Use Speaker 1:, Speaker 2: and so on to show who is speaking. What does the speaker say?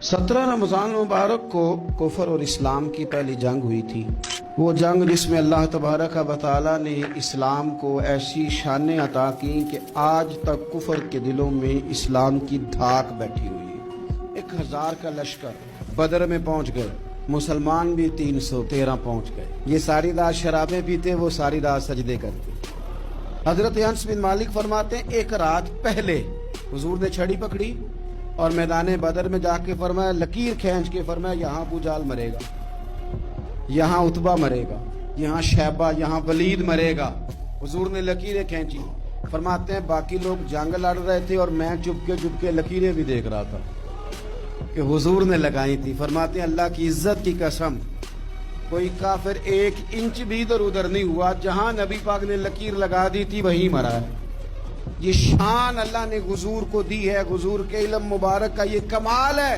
Speaker 1: 17 रमज़ान मुबारक को कुफर और इस्लाम की पहली जंग हुई थी। वो जंग जिसमें अल्लाह तबारक व तआला ने इस्लाम को ऐसी शानें अता की कि आज तक कुफर के दिलों में इस्लाम की धाक बैठी हुई है। 1000 का लश्कर बदर में पहुंच गए, मुसलमान भी 313 पहुंच गए। ये सारी रात शराबें पीते, वो सारी रात सजदे करते। हजरत अनस बिन मालिक फरमाते हैं, एक रात पहले हुजूर ने छड़ी पकड़ी और मैदान बदर में जाके फरमाया, लकीर खींच के फरमाया, यहाँ अबू जाल मरेगा, यहाँ उतबा मरेगा, यहाँ शैबा, यहाँ वलीद मरेगा। हुजूर ने लकीरें खींची। फरमाते हैं बाकी लोग जंग लड़ रहे थे और मैं चुपके लकीरें भी देख रहा था कि हुजूर ने लगाई थी। फरमाते हैं अल्लाह की इज्जत की कसम, कोई काफिर 1 इंच भी इधर उधर नहीं हुआ। जहां नबी पाक ने लकीर लगा दी थी वहीं मरा है। ये शान अल्लाह ने हुजूर को दी है, हुजूर के इल्म मुबारक का ये कमाल है।